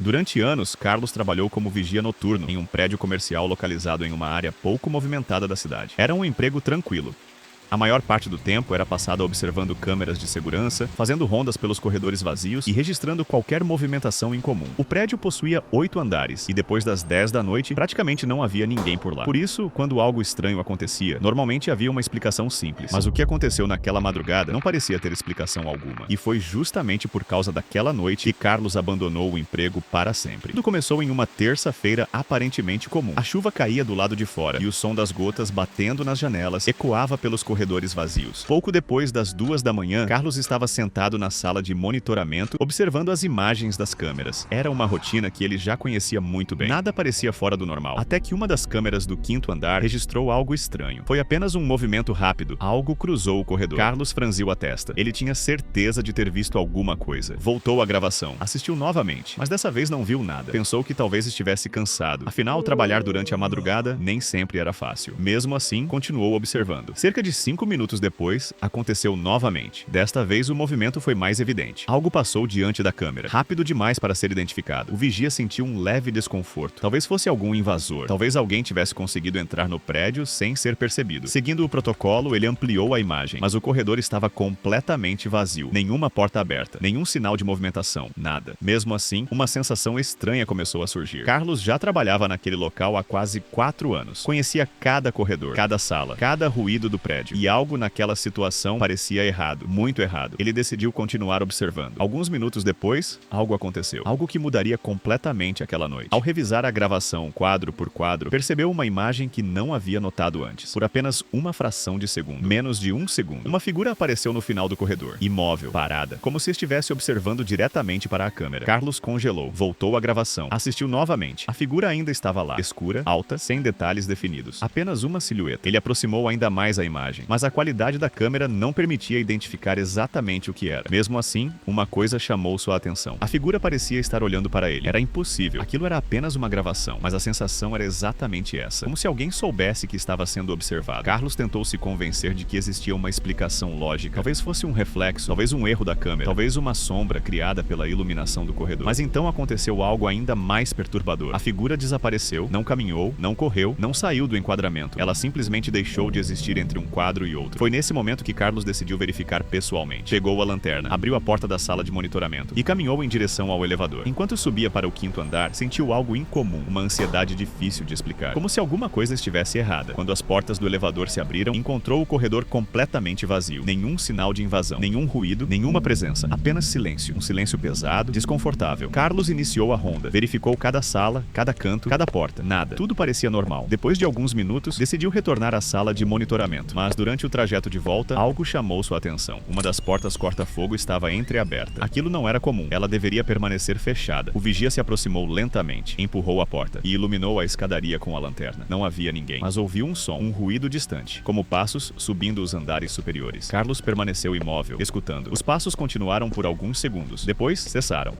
Durante anos, Carlos trabalhou como vigia noturno em um prédio comercial localizado em uma área pouco movimentada da cidade. Era um emprego tranquilo. A maior parte do tempo era passada observando câmeras de segurança, fazendo rondas pelos corredores vazios e registrando qualquer movimentação incomum. O prédio possuía 8 andares e depois das 10 da noite praticamente não havia ninguém por lá. Por isso, quando algo estranho acontecia, normalmente havia uma explicação simples. Mas o que aconteceu naquela madrugada não parecia ter explicação alguma. E foi justamente por causa daquela noite que Carlos abandonou o emprego para sempre. Tudo começou em uma terça-feira aparentemente comum. A chuva caía do lado de fora e o som das gotas batendo nas janelas ecoava pelos corredores vazios. Pouco depois das 2 da manhã, Carlos estava sentado na sala de monitoramento, observando as imagens das câmeras. Era uma rotina que ele já conhecia muito bem. Nada parecia fora do normal, até que uma das câmeras do 5º andar registrou algo estranho. Foi apenas um movimento rápido. Algo cruzou o corredor. Carlos franziu a testa. Ele tinha certeza de ter visto alguma coisa. Voltou à gravação. Assistiu novamente, mas dessa vez não viu nada. Pensou que talvez estivesse cansado. Afinal, trabalhar durante a madrugada nem sempre era fácil. Mesmo assim, continuou observando. Cerca de 5 minutos depois, aconteceu novamente. Desta vez, o movimento foi mais evidente. Algo passou diante da câmera, rápido demais para ser identificado. O vigia sentiu um leve desconforto. Talvez fosse algum invasor. Talvez alguém tivesse conseguido entrar no prédio sem ser percebido. Seguindo o protocolo, ele ampliou a imagem, mas o corredor estava completamente vazio. Nenhuma porta aberta, nenhum sinal de movimentação, nada. Mesmo assim, uma sensação estranha começou a surgir. Carlos já trabalhava naquele local há quase 4 anos. Conhecia cada corredor, cada sala, cada ruído do prédio. E algo naquela situação parecia errado, muito errado. Ele decidiu continuar observando. Alguns minutos depois, algo aconteceu. Algo que mudaria completamente aquela noite. Ao revisar a gravação quadro por quadro, percebeu uma imagem que não havia notado antes. Por apenas uma fração de segundo, menos de 1 segundo, uma figura apareceu no final do corredor, imóvel, parada, como se estivesse observando diretamente para a câmera. Carlos congelou, voltou à gravação, assistiu novamente. A figura ainda estava lá, escura, alta, sem detalhes definidos. Apenas uma silhueta. Ele aproximou ainda mais a imagem, mas a qualidade da câmera não permitia identificar exatamente o que era. Mesmo assim, uma coisa chamou sua atenção. A figura parecia estar olhando para ele. Era impossível. Aquilo era apenas uma gravação, mas a sensação era exatamente essa. Como se alguém soubesse que estava sendo observado. Carlos tentou se convencer de que existia uma explicação lógica. Talvez fosse um reflexo, talvez um erro da câmera, talvez uma sombra criada pela iluminação do corredor. Mas então aconteceu algo ainda mais perturbador. A figura desapareceu, não caminhou, não correu, não saiu do enquadramento. Ela simplesmente deixou de existir entre um quadro e outro. Foi nesse momento que Carlos decidiu verificar pessoalmente. Pegou a lanterna, abriu a porta da sala de monitoramento e caminhou em direção ao elevador. Enquanto subia para o 5º andar, sentiu algo incomum, uma ansiedade difícil de explicar. Como se alguma coisa estivesse errada. Quando as portas do elevador se abriram, encontrou o corredor completamente vazio. Nenhum sinal de invasão, nenhum ruído, nenhuma presença. Apenas silêncio. Um silêncio pesado, desconfortável. Carlos iniciou a ronda. Verificou cada sala, cada canto, cada porta. Nada. Tudo parecia normal. Depois de alguns minutos, decidiu retornar à sala de monitoramento. Mas durante o trajeto de volta, algo chamou sua atenção. Uma das portas corta-fogo estava entreaberta. Aquilo não era comum. Ela deveria permanecer fechada. O vigia se aproximou lentamente, empurrou a porta e iluminou a escadaria com a lanterna. Não havia ninguém, mas ouviu um som, um ruído distante, como passos subindo os andares superiores. Carlos permaneceu imóvel, escutando. Os passos continuaram por alguns segundos. Depois, cessaram.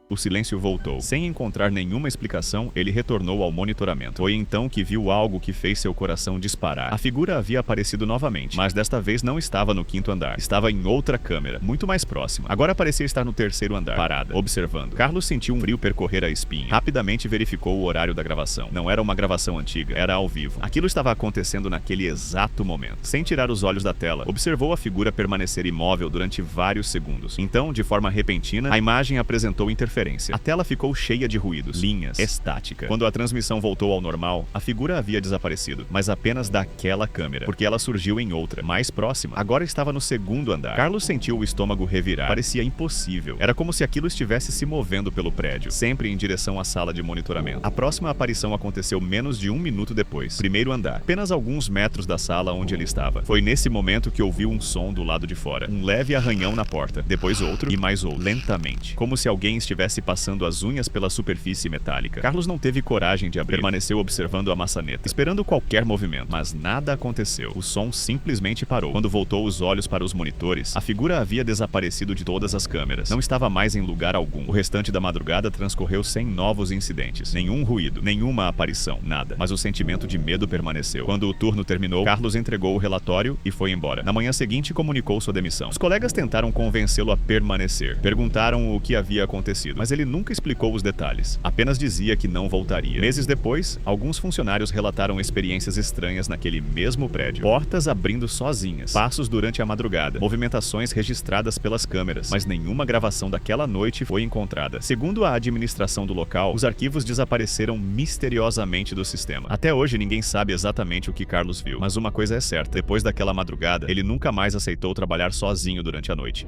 O silêncio voltou. Sem encontrar nenhuma explicação, ele retornou ao monitoramento. Foi então que viu algo que fez seu coração disparar. A figura havia aparecido novamente, mas desta vez não estava no 5º andar. Estava em outra câmera, muito mais próxima. Agora parecia estar no 3º andar, parada, observando. Carlos sentiu um frio percorrer a espinha. Rapidamente verificou o horário da gravação. Não era uma gravação antiga, era ao vivo. Aquilo estava acontecendo naquele exato momento. Sem tirar os olhos da tela, observou a figura permanecer imóvel durante vários segundos. Então, de forma repentina, a imagem apresentou interferência. A tela ficou cheia de ruídos, linhas, estática. Quando a transmissão voltou ao normal, a figura havia desaparecido, mas apenas daquela câmera, porque ela surgiu em outra, mais próxima. Agora estava no 2º andar. Carlos sentiu o estômago revirar. Parecia impossível. Era como se aquilo estivesse se movendo pelo prédio, sempre em direção à sala de monitoramento. A próxima aparição aconteceu menos de 1 minuto depois. 1º andar, apenas alguns metros da sala onde ele estava. Foi nesse momento que ouviu um som do lado de fora. Um leve arranhão na porta, depois outro e mais outro, lentamente, como se alguém estivesse passando as unhas pela superfície metálica. Carlos não teve coragem de abrir. Permaneceu observando a maçaneta, esperando qualquer movimento, mas nada aconteceu. O som simplesmente parou. Quando voltou os olhos para os monitores, a figura havia desaparecido de todas as câmeras. Não estava mais em lugar algum. O restante da madrugada transcorreu sem novos incidentes. Nenhum ruído, nenhuma aparição, nada. Mas o sentimento de medo permaneceu. Quando o turno terminou, Carlos entregou o relatório e foi embora. Na manhã seguinte, comunicou sua demissão. Os colegas tentaram convencê-lo a permanecer. Perguntaram o que havia acontecido. sumido, mas ele nunca explicou os detalhes, apenas dizia que não voltaria. Meses depois, alguns funcionários relataram experiências estranhas naquele mesmo prédio. Portas abrindo sozinhas, passos durante a madrugada, movimentações registradas pelas câmeras, mas nenhuma gravação daquela noite foi encontrada. Segundo a administração do local, os arquivos desapareceram misteriosamente do sistema. Até hoje ninguém sabe exatamente o que Carlos viu, mas uma coisa é certa: depois daquela madrugada, ele nunca mais aceitou trabalhar sozinho durante a noite.